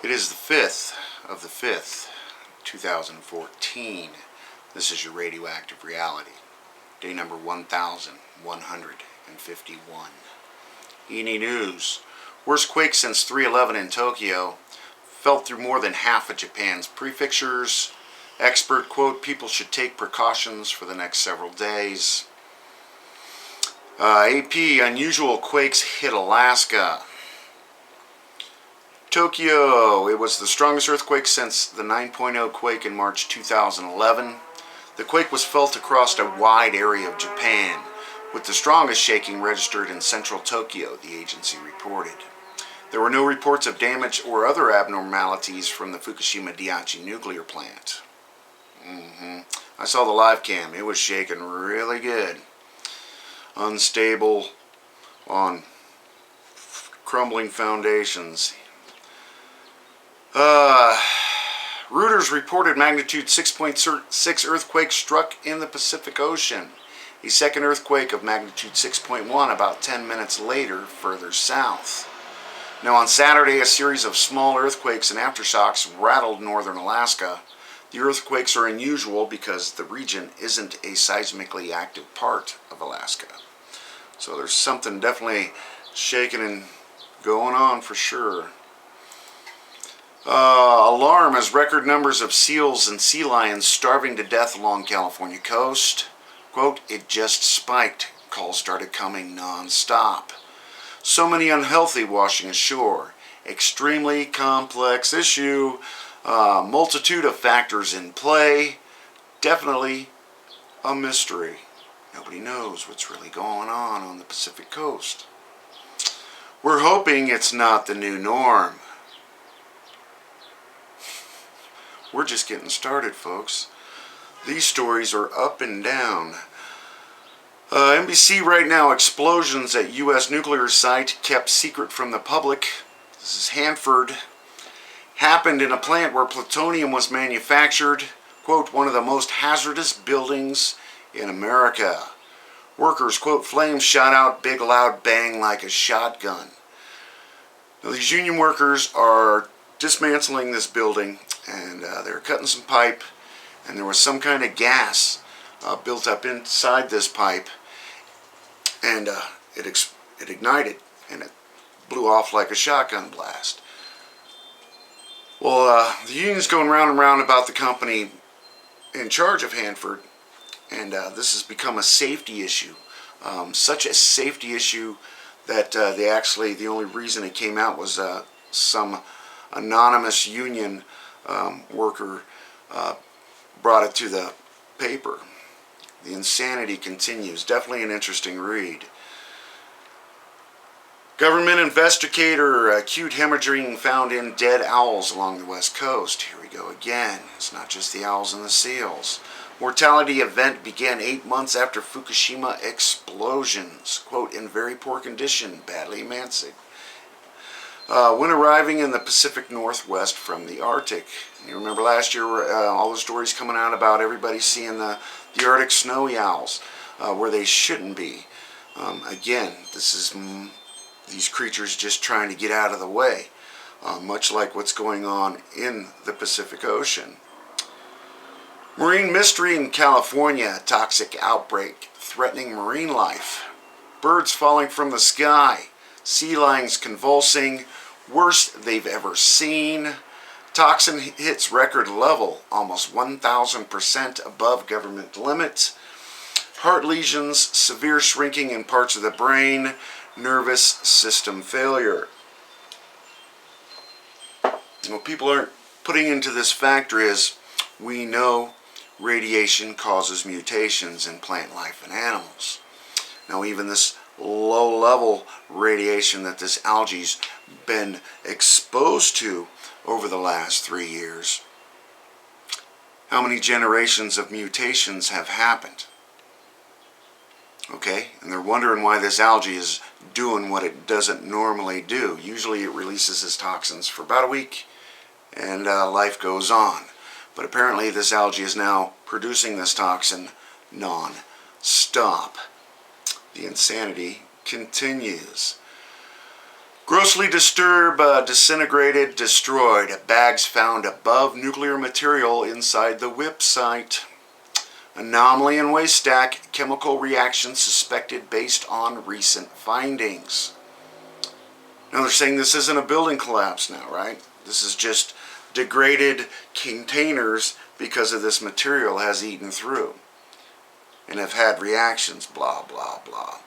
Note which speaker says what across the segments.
Speaker 1: It is the 5th of the 5th, 2014. This is your radioactive reality. Day number 1151. ENE News. Worst quake since 3/11 in Tokyo. Felt through more than half of Japan's prefectures. Expert quote, people should take precautions for the next several days. AP, unusual quakes hit Alaska. Tokyo, it was the strongest earthquake since the 9.0 quake in March 2011. The quake was felt across a wide area of Japan, with the strongest shaking registered in central Tokyo, the agency reported. There were no reports of damage or other abnormalities from the Fukushima Daiichi nuclear plant. I saw the live cam. It was shaking really good. Unstable on crumbling foundations. Reuters reported magnitude 6.6 earthquake struck in the Pacific Ocean. A second earthquake of magnitude 6.1 about 10 minutes later further south. Now on Saturday, a series of small earthquakes and aftershocks rattled northern Alaska. The earthquakes are unusual because the region isn't a seismically active part of Alaska. So there's something definitely shaking and going on for sure. Alarm as record numbers of seals and sea lions starving to death along California coast. Quote, it just spiked. Calls started coming nonstop. So many unhealthy washing ashore. Extremely complex issue. Multitude of factors in play. Definitely a mystery. Nobody knows what's really going on the Pacific coast. We're hoping it's not the new norm. We're just getting started, folks. These stories are up and down. NBC Right Now, explosions at U.S. nuclear site kept secret from the public. This is Hanford. Happened in a plant where plutonium was manufactured. Quote, one of the most hazardous buildings in America. Workers, quote, flames shot out, big loud bang like a shotgun. Now, these union workers are dismantling this building, and they're cutting some pipe, and there was some kind of gas built up inside this pipe, and it ignited, and it blew off like a shotgun blast. Well, the union's going round and round about the company in charge of Hanford, and this has become a safety issue. Such a safety issue that the only reason it came out was some anonymous union worker brought it to the paper. The insanity continues. Definitely an interesting read. Government investigator, acute hemorrhaging found in dead owls along the west coast. Here we go again. It's not just the owls and the seals. Mortality event began 8 months after Fukushima explosions. Quote, in very poor condition, badly emancipated. When arriving in the Pacific Northwest from the Arctic. You remember last year all the stories coming out about everybody seeing the Arctic snowy owls where they shouldn't be. Again, this is these creatures just trying to get out of the way, much like what's going on in the Pacific Ocean. Marine mystery in California, toxic outbreak threatening marine life. Birds falling from the sky. Sea lions convulsing, worst they've ever seen. Toxin hits record level, almost 1,000% above government limit. Heart lesions, severe shrinking in parts of the brain, nervous system failure. What people aren't putting into this factor is we know radiation causes mutations in plant life and animals. Now even this low-level radiation that this algae's been exposed to over the last 3 years. How many generations of mutations have happened? Okay, and they're wondering why this algae is doing what it doesn't normally do. Usually it releases its toxins for about a week and life goes on. But apparently this algae is now producing this toxin non-stop. The insanity continues. Grossly disturbed, disintegrated, destroyed. Bags found above nuclear material inside the WIPP site. Anomaly in waste stack. Chemical reaction suspected based on recent findings. Now they're saying this isn't a building collapse now, right? This is just degraded containers because of this material has eaten through and have had reactions, blah, blah, blah.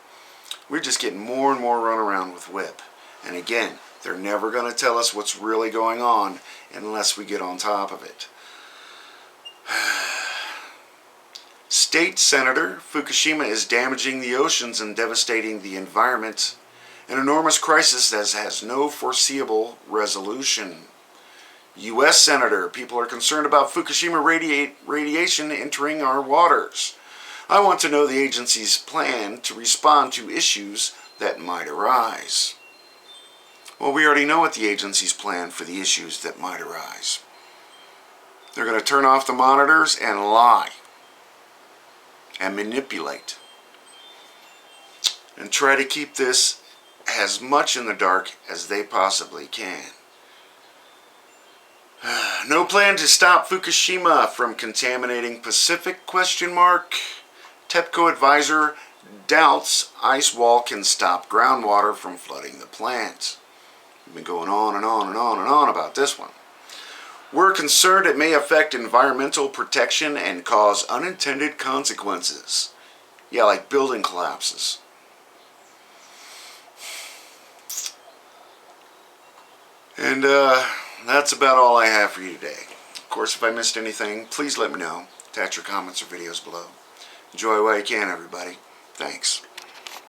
Speaker 1: We're just getting more and more run around with WIPP. And again, they're never going to tell us what's really going on unless we get on top of it. State Senator, Fukushima is damaging the oceans and devastating the environment. An enormous crisis that has no foreseeable resolution. U.S. Senator, people are concerned about Fukushima radiation entering our waters. I want to know the agency's plan to respond to issues that might arise. Well, we already know what the agency's plan for the issues that might arise. They're going to turn off the monitors and lie and manipulate and try to keep this as much in the dark as they possibly can. No plan to stop Fukushima from contaminating Pacific? TEPCO advisor doubts ice wall can stop groundwater from flooding the plant. We've been going on and on and on and on about this one. We're concerned it may affect environmental protection and cause unintended consequences. Yeah, like building collapses. And that's about all I have for you today. Of course, if I missed anything, please let me know. Attach your comments or videos below. Enjoy while you can, everybody. Thanks.